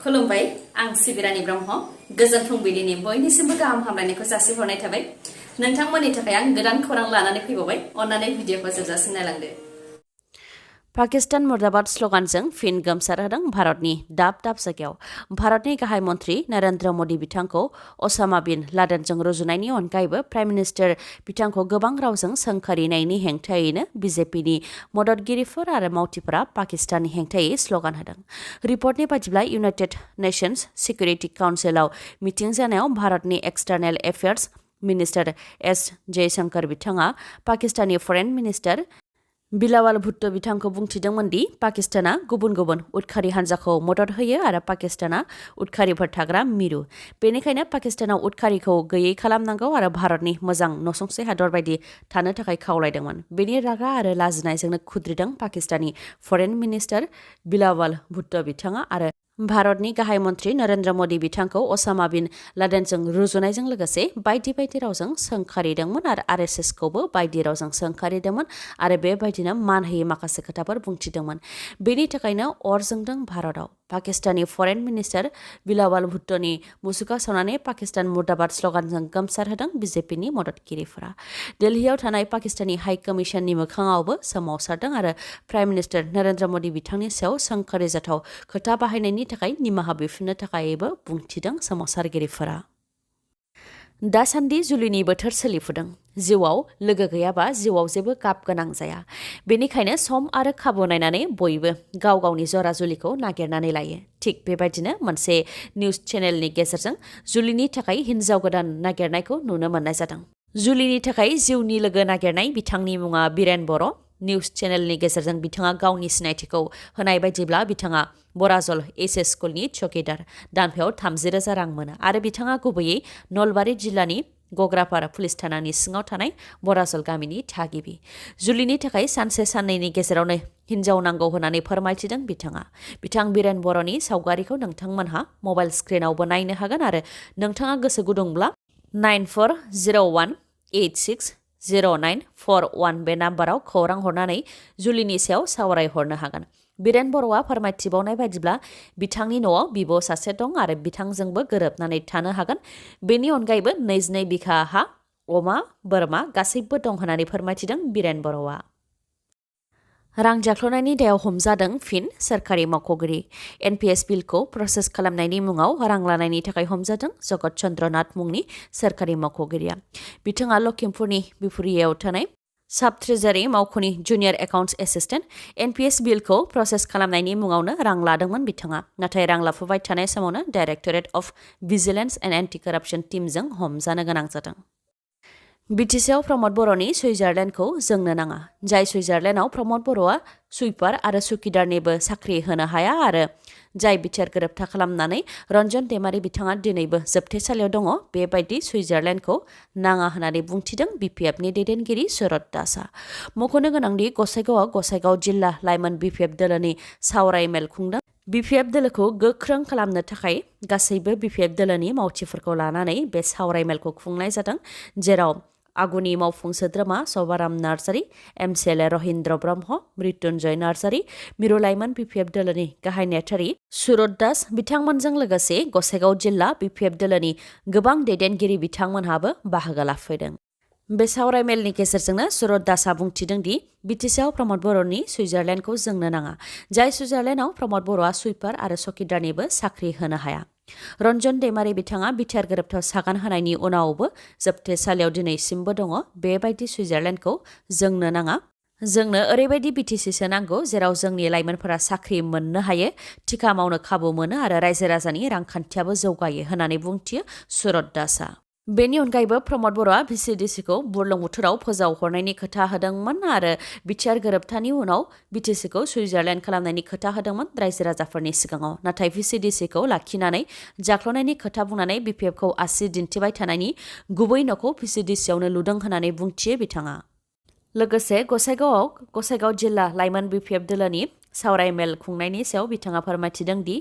खुलुमबाय आं सिबिरानि ब्रह्म गोजोन फुंबिलिनि बयनिसिमबो गाहाम हामलायनायखौ जासिहरनाय थाबाय नोंथांमोननि थाखाय आं गोदान खौरां लानानै फैबावबाय अन्नानै भिडिअखौ जोबजासिम नायलांदो पाकिस्तान मुर्दाबाद स्लगानजों फिन गोमसार होदों भारतनि दाब दाब जायगायाव भारतनि गाहाय मन्त्रि नरेन्द्र मदि बिथांखौ असामा बिन लादेनजों रुजुनायनि अनगायैबो प्राइम मिनिस्टार बिथांखौ गोबां रावजों सोंखारिनायनि हेंथायैनो बिजेपिनि मददगिरिफोर आरो मावथिफोरा पाकिस्ताननि हेंथायै स्लगान होदों रिपर्टनि बायदिब्ला इउनाइटेड नेशन्स सिकिउरिटि काउन्सिलाव मिटिं जानायाव भारतनि एक्सटार्नेल एफेयार्स मिनिस्टार एस जयशंकर बिथाङा पाकिस्ताननि फरेन मिनिस्टार बिलावाल भुट्टो बिथांखौ बुंथिदोंमोन दि पाकिस्ताना गुबुन गुबुन उदखारि हान्जाखौ मदद होयो आरो पाकिस्ताना उदखारिफोर थाग्रा मिरु बेनिखायनो पाकिस्तानाव उदखारिखौ गैयै खालामनांगौ आरो भारतनि मोजां नसुंसे हादर बायदि थानो थाखाय खावलायदोंमोन बेनि रागा आरो लाजिनायजोंनो खुद्रिदों पाकिस्ताननि फरेन मिनिस्टार बिलावाल भुट्टो बिथाङा आरो भारतनि गाहाय मन्त्रि नरेन्द्र मदि बिथांखौ असामा बिन लादेनजों रुजुनायजों लोगोसे बायदि बायदि रावजों सोंखारिदोंमोन आरो आरएसएसखौबो बायदि रावजों सोंखारिदोंमोन आरो बेबायदिनो मान होयै माखासे खोथाफोर बुंथिदोंमोन बेनि थाखायनो अर जोंदों भारतआव पाकिस्ताननि फरेन मिनिस्टार बिलावाल भुट्टोनि मुसुखा सावनानै पाकिस्तान मुर्दाबाद स्लगानजों गोमसार होदों बिजेपिनि मददगिरिफोरा दिल्लीयाव थानाय पाकिस्ताननि हाइ कमिसननि मोखाङावबो सोमावसारदों आरो प्राइम मिनिस्टार नरेन्द्र मदि बिथांनि सायाव सोंखारिजाथाव खोथा बाहायनायनि थाखाय निमाहा बिफिननो थाखायबो बुंथिदों सोमावसारगिरिफोरा दासान्दि जुलिनि बोथोर सोलिफुदों जिउआव लोगो गैयाबा जिउआव जेबो गाब गोनां जाया बेनिखायनो सम आरो खाबु नायनानै बयबो गाव गावनि जरा जुलिखौ नागिरनानै लायो थिग बेबायदिनो मोनसे निउज चेनेलनि गेजेरजों जुलिनि थाखाय हिन्जाव गोदान नागिरनायखौ नुनो मोननाय जादों जुलिनि थाखाय जिउनि लोगो नागिरनाय बिथांनि मुङा बर'न निउज चेनेलनि गेजेरजों बिथाङा गावनि सिनायथिखौ होनाय बायदिब्ला बिथाङा बराजल एचएस स्कुलनि चौकीदार दानफायाव 30,000 रां मोनो आरो बिथाङा गुबैयै नलबारि जिल्लानि गग्रापारा पुलिस थानानि सिङाव थानाय बराजल गामिनि थागिबि जुलिनि थाखाय सानसे साननैनि गेजेरावनो हिन्जाव नांगौ होननानै फोरमायथिदों बिथां बर'न बर'नि सावगारिखौ नोंथांमोनहा मबाइल स्क्रिनावबो नायनो हागोन आरो नोंथाङा गोसो गुदुंब्ला 9401860941 बे नाम्बाराव खौरां हरनानै जुलिनि सायाव सावरायहरनो हागोन बर'न बर'आ फोरमायथिबावनाय बायदिब्ला बिथांनि न'आव बिब' सासे दं आरो बिथांजोंबो गोरोबनानै थानो हागोन बेनि अनगायैबो 22 बिघा हा अमा बोरमा गासैबो दं होननानै फोरमायथिदों बर'न बर'आ रां जाख्ल'नायनि दायाव हमजादों फिन सोरखारि मावख'गिरि एनपिएस बिलखौ प्रसेस खालामनायनि मुङाव रां लानायनि थाखाय हमजादों जगत चन्द्र नाथ मुंनि सोरखारि मावख'गिरिया बिथाङा लखिमपुरनि बिपुरियाव थानाय साब ट्रेजारि मावख'नि जुनियर एकाउन्ट्स एसिस्टेन्ट एनपिएस बिलखौ प्रसेस खालामनायनि मुङावनो रां लादोंमोन बिथाङा नाथाय रां लाफुबाय थानाय समावनो directorate of vigilance and anti कराप्शन टीमजों हमजानो गोनां जादों बिटिसिआव प्रमद बर'नि सुइजारलेण्डखौ जोंनो नाङा जाय सुइजारलेण्डआव प्रमद बर'आ सुइपार आरो सुकिदारनिबो साख्रि होनो हाया आरो जाय बिटिआर गोरोबथा खालामनानै रन्जन दैमारि बिथाङा दिनैबो जोबथेसालियाव दङ बेबायदि सुइजारलेण्डखौ नाङा होननानै बुंथिदों बिपिएफनि दैदेनगिरि सुरत दासआ मख'नो गोनांदि गसाइगाव जिल्ला लाइमोन बिपिएफ दोलोनि सावराय मेल खुंदों बिपिएफ दोलोखौ गोख्रों खालामनो थाखाय गासैबो बिपिएफ दोलोनि मावथिफोरखौ लानानै बे सावराय मेलखौ खुंनाय जादों जेराव आगुनि मावफुं सोद्रोमा सभाराम नार्जारी एमसिएलए रहिन्द्र ब्रह्म मृत्युन्जय नार्जारी मिरु लाइमोन बिपिएफ दोलोनि गाहाय नेहाथारि सुरत दास बिथांमोनजों लोगोसे गसाइगाव जिल्ला बिपिएफ दोलोनि गोबां दैदेनगिरि बिथांमोनहाबो बाहागो लाफैदों बे सावराय मेलनि गेजेरजोंनो सुरत दासआ बुंथिदों दि बिटिसिआव प्रमद बर'नि सुइजारलेण्डखौ जोंनो नाङा जाय सुइजारलेण्डआव प्रमद बर'आ सुइपार आरो चौकीदारनिबो साख्रि होनो हाया रन्जन दैमारि बिथाङा बिटिआर गोरोबथायाव सागान होनायनि उनावबो जोबथेसालियाव दिनैसिमबो दङ बेबायदि सुइजारलेण्डखौ जोंनो नाङा जोंनो ओरैबायदि बिटिसिसो नांगौ जेराव जोंनि लाइमोनफोरा साख्रि मोननो हायो थिका मावनो खाबु मोनो आरो रायजो राजानि रांखान्थियाबो जौगायो होननानै बुंथियो सुरत दासआ बेनि अनगायैबो प्रमद बर'आ भिसिडिसिखौ बुरलुंबुथुराव फोजावहरनायनि खोथा होदोंमोन आरो बिटिआर गोरोबथानि उनाव बिटिसिखौ सुइजारलेण्ड खालामनायनि खोथा होदोंमोन रायजो राजाफोरनि सिगाङाव नाथाय भिसिडिसिखौ लाखिनानै जाख्ल'नायनि खोथा बुंनानै बिपिएफखौ आसि दिन्थिबाय थानायनि गुबै न'खौ भिसिडिसिआवनो लुदों होननानै बुंथियो बिथाङा लोगोसे गसाइगाव जिल्ला लाइमोन बिपिएफ दोलोनि सावराय मेल खुंनायनि सायाव बिथाङा फोरमायथिदों दि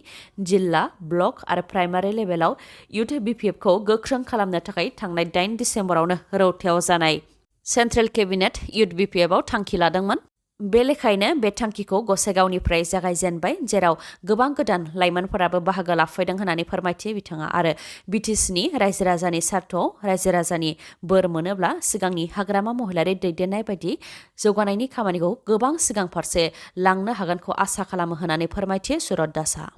जिल्ला ब्लक आरो प्राइमारि लेभेलाव इउथ बिपिएफखौ गोख्रों खालामनो थाखाय थांनाय 8 डिसेम्बरावनो रौतायाव जानाय सेन्ट्रेल केबिनेट इउथ बिपिएफआव थांखि लादोंमोन बे लेखायैनो बे थांखिखौ गसाइगावनिफ्राय जागायजेनबाय जेराव गोबां गोदान लाइमोनफोराबो बाहागो लाफैदों होननानै फोरमायथियो बिथाङा आरो बिटिसिनि रायजो राजानि सार्थआव रायजो राजानि बोर मोनोब्ला सिगांनि हाग्रामा महिलारि दैदेननाय बायदि जौगानायनि खामानिखौ गोबां सिगां फारसे लांनो हागोनखौ आसा खालामो होननानै फोरमायथियो सुरत दासआ।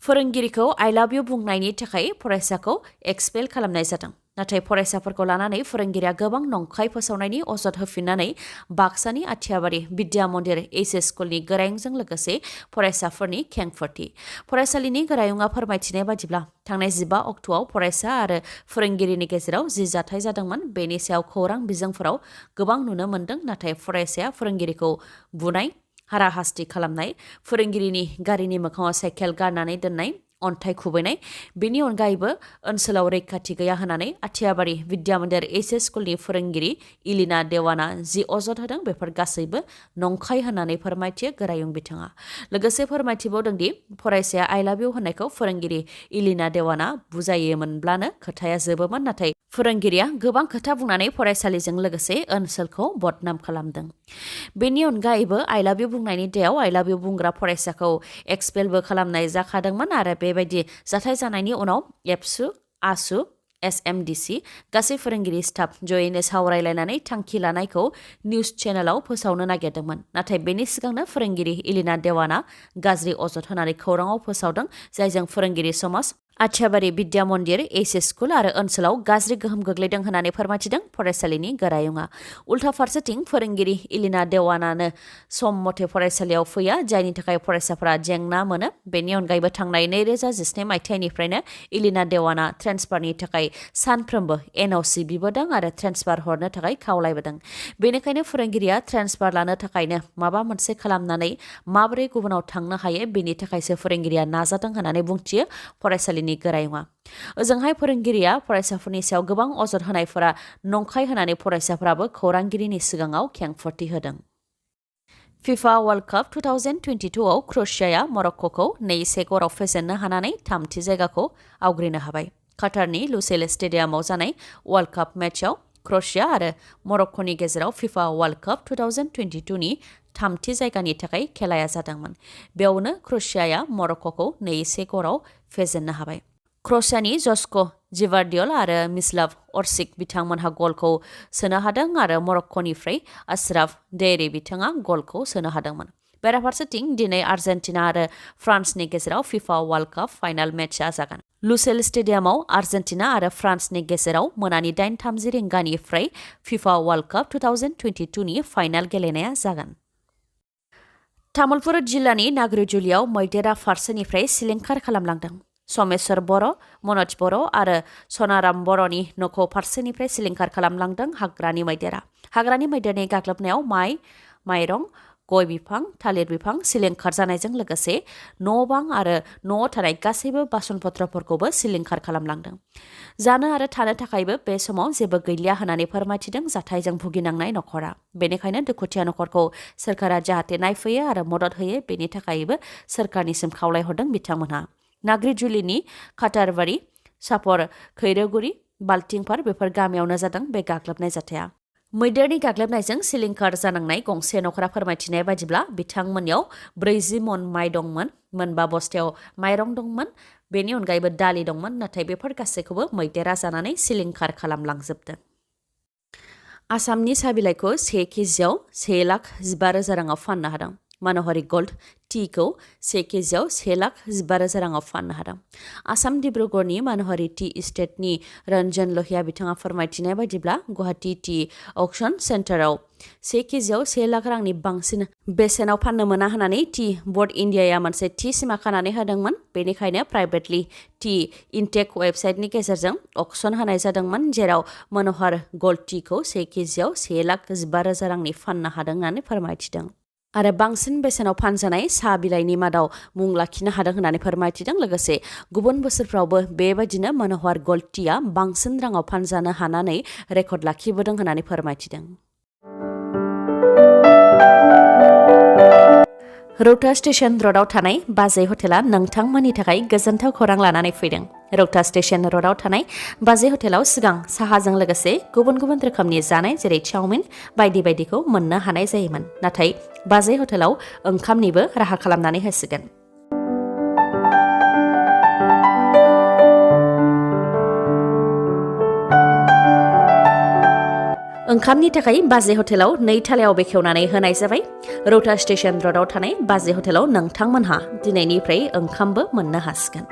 फोरोंगिरिखौ आइ लाभ इउ बुंनायनि थाखाय फरायसाखौ एक्सपेल खालामनाय जादों। नाथाय फरायसाफोरखौ लानानै फोरोंगिरिया गोबां नंखाय फोसावनायनि अजद होफिननानै बाक्सानि आथियाबारि बिद्या मन्दिर एचएस स्कुलनि गोरायुंजों लोगोसे फरायसाफोरनि खेंफोरथि। फरायसालिनि गोरायुंआ फोरमायथिनाय बादिब्ला थांनाय 15 अक्ट'आव फरायसा आरो फोरोंगिरिनि गेजेराव जि जाथाय जादोंमोन बेनि सायाव खौरां बिजोंफोराव गोबां नुनो मोन्दों। नाथाय फरायसाया फोरोंगिरिखौ बुनाय, हाराहास्ति खालामनाय, फोरोंगिरिनि गारिनि मोखाङाव साइकेल गारनानै दोननाय, अन्थाइ खुबैनाय, बेनि अनगायैबो ओनसोलाव रैखाथि गैया होननानै आथियाबारि बिद्या मन्दिर एचएस स्कुलनि फोरोंगिरि इलिना देवाना जि अजद होदों बेफोर गासैबो नंखाय होननानै फोरमायथियो गोरायुं बिथाङा। लोगोसे फोरमायथिबावदोंदि फरायसाया आइ लाभ इउ होननायखौ फोरोंगिरि इलिना देवाना बुजायोमोनब्लानो खोथाया जोबोमोन। नाथाय फोरोंगिरिया गोबां खोथा बुंनानै फरायसालिजों लोगोसे ओनसोलखौ बदनाम खालामदों। बेनि अनगायैबो आइ लाभ इउ बुंनायनि दायाव आइ लाभ इउ बुंग्रा फरायसाखौ एक्सपेलबो खालामनाय जाखादोंमोन आरो बेबायदि जाथाय जानायनि उनाव एबसु, आसु, एसएमडिसि गासै फोरोंगिरि स्टाफ जयैनो सावरायलायनानै थांखि लानायखौ निउज चेनेलाव फोसावनो नागिरदोंमोन। नाथाय बेनि सिगांनो फोरोंगिरि इलिना देवाना गाज्रि अजद होनानै खौराङाव फोसावदों जायजों फोरोंगिरि समाज, आथियाबारि बिद्या मन्दिर एचएस स्कुल आरो ओनसोलाव गाज्रि गोहोम गोग्लैदों होननानै फोरमायथिदों फरायसालिनि गोरायुङा। उल्था फारसेथिं फोरोंगिरि इलिना देवानानो सम मथे फरायसालियाव फैया जायनि थाखाय फरायसाफोरा जेंना मोनो। बेनि अनगायैबो थांनाय 2017 मायथाइनिफ्रायनो इलिना देवाना ट्रेन्सफारनि थाखाय सानफ्रोमबो एनअसि बिबोदों आरो ट्रेन्सफार हरनो थाखाय खावलायबोदों। बेनिखायनो फोरोंगिरिया ट्रेन्सफार लानो थाखायनो माबा मोनसे खालामनानै माबोरै गुबुनाव थांनो हायो बेनि थाखायसो फोरोंगिरिया नाजादों होननानै बुंथियो फरायसालिनि गोरायुङा। ओजोंहाय फोरोंगिरिया फरायसाफोरनि सायाव गोबां अजद होनायफोरा नंखाय होनानै फरायसाफोराबो खौरांगिरिनि सिगाङाव खेंफोरथि होदों। फिफा वर्ल्ड काप 2022 आव क्र'एशियाया मरक्क'खौ 2-1 ग'राव फेजेननो हानानै थामथि जायगाखौ आवग्रिनो हाबाय। काटारनि लुसेल स्टेडियामाव जानाय वर्ल्ड काप मेचआव क्र'एशिया आरो मरक्क'नि गेजेराव फिफा वर्ल्ड काप 2022 नि थामथि जायगानि थाखाय खेलाया जादोंमोन। बेयावनो क्र'एशियाया मरक्क'खौ 2-1 ग'राव फेजेननो हाबाय। क्र'एशियानि जस्क' जिभार्डियल आरो मिस्लाभ अर्सिक बिथांमोनहा गलखौ सोनो हादों आरो मरक्क'निफ्राय आशराफ डेयरी बिथाङा गलखौ सोनो हादोंमोन। बेराफारसेथिं दिनै आर्जेन्टिना आरो फ्रान्सनि गेजेराव फिफा वर्ल्ड काप फाइनाल मेचआ जागोन। लुसेल स्टेडियामाव आर्जेन्टिना आरो फ्रान्सनि गेजेराव मोनानि 8:30 रिंगानिफ्राय फिफा वर्ल्ड काप 2022 नि फाइनाल गेलेनाया जागोन। तामुलपुर जिल्लानि नाग्रिजुलियाव मैदेरा फारसेनिफ्राय सिलिंखार खालामलांदों। समेश्वर बर', मनज बर' आरो सनाराम बर'नि न'खौ फारसेनिफ्राय सिलिंखार खालामलांदों हाग्रानि मैदेरा। हाग्रानि मैदेरनि गाग्लोबनायाव माइ, माइरं, गय बिफां, थालिर बिफां सिलिंखार जानायजों लोगोसे न' बां आरो न'आव थानाय गासैबो बासनपत्रफोरखौबो सिलिंखार खालामलांदों। जानो आरो थानो थाखायबो बे समाव जेबो गैलिया होननानै फोरमायथिदों जाथायजों भुगिनांनाय नखरा। बेनिखायनो दुखुथिया नखरखौ सोरखारा जाहाथे नायफैयो आरो मदद होयो बेनि थाखायबो सोरखारनिसिम खावलायहरदों बिथांमोनहा। नाग्रिजुलिनि खाटारबारि, सापर खैरोगुरि, बाल्थिंफार बेफोर गामियावनो जादों बे गाग्लोबनाय जाथाया। मैदेरनि गाग्लोबनायजों सिलिंखार जानांनाय गंसे नखरा फोरमायथिनाय बादिब्ला बिथांमोननियाव 40 मन माइ दंमोन, 9 बस्थायाव माइरं दंमोन, बेनि अनगायैबो दालि दंमोन। नाथाय बेफोर गासैखौबो मैदेरा जानानै सिलिंखार खालामलांजोबदों। आसामनि साहा बिलाइखौ 1 केजिआव 1,15,000 राङाव फाननो हादों। मन'हारि गल्ड टीखौ 1 केजिआव 1,15,000 राङाव फाननो हादों। आसाम डिब्रुगड़नि मन'हारि टी इस्टेटनि रन्जन लोहिया बिथाङा फोरमायथिनाय बायदिब्ला गुवाहाटी टी अक्सन सेन्टाराव 1 केजिआव 1 लाख रांनि बांसिन बेसेनाव फाननो मोना होननानै टी बर्ड इन्डियाया मोनसे थि सिमा खानानै होदोंमोन। बेनिखायनो प्राइभेटलि टी इनटेक वेबसाइटनि गेजेरजों अक्सन होनाय जादोंमोन जेराव मन'हार गल्ड टीखौ 1 केजिआव 1,15,000 रांनि फाननो हादों होननानै फोरमायथिदों। आरो बांसिन बेसेनाव फानजानाय साहा बिलाइनि मादाव मुं लाखिनो हादों होननानै फोरमायथिदों। लोगोसे गुबुन बोसोरफ्रावबो बेबायदिनो मन'हार गल्ड टीआ बांसिन राङाव फानजानो हानानै रेकर्ड लाखिबोदों होननानै फोरमायथिदों। रौता स्टेशन र'डआव थानाय बाजै हटेला नोंथांमोननि थाखाय गोजोनथाव खौरां लानानै फैदों। रौता स्टेशन र'डआव थानाय बाजै हटेलाव सिगां साहाजों लोगोसे गुबुन गुबुन रोखोमनि जानाय जेरै चाउमिन बायदि बायदिखौ मोननो हानाय जायोमोन। नाथाय बाजै हटेलाव ओंखामनिबो राहा खालामनानै होसिगोन। ओंखामनि थाखाय बाजै हटेलाव 2 थालायाव बेखेवनानै होनाय जाबाय। रौता स्टेशन र'डआव थानाय बाजै हटेलाव नोंथांमोनहा दिनैनिफ्राय ओंखामबो मोननो हासिगोन।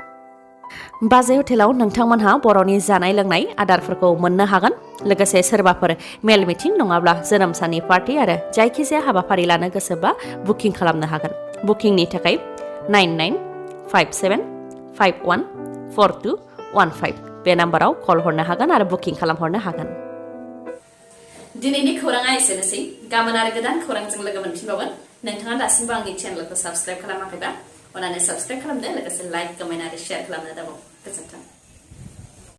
बाजै हटेलाव नोंथांमोनहा बर'नि जानाय लोंनाय आदारफोरखौ मोननो हागोन। लोगोसे सोरबाफोर मेल मिटिं नङाब्ला जोनोम साननि पार्टी आरो जायखिजाया हाबाफारि लानो गोसोबा बुकिं खालामनो हागोन। बुकिंनि थाखाय 9957514215 बे नाम्बाराव कल हरनो हागोन आरो बुकिं खालामहरनो हागोन। दिनैनि खौराङा एसेनोसै। गाबोन आरो गोदान खौरांजों लोगो मोनफिनबावगोन। नोंथाङा दासिमबो आंनि चेनेलखौ साबस्क्राइब खालामाखैबा अन्नानै साबस्क्राइब खालामदो, लोगोसे लाइक, कमेन्ट आरो शेयार खालामनो दाबाव। गोजोन्थों।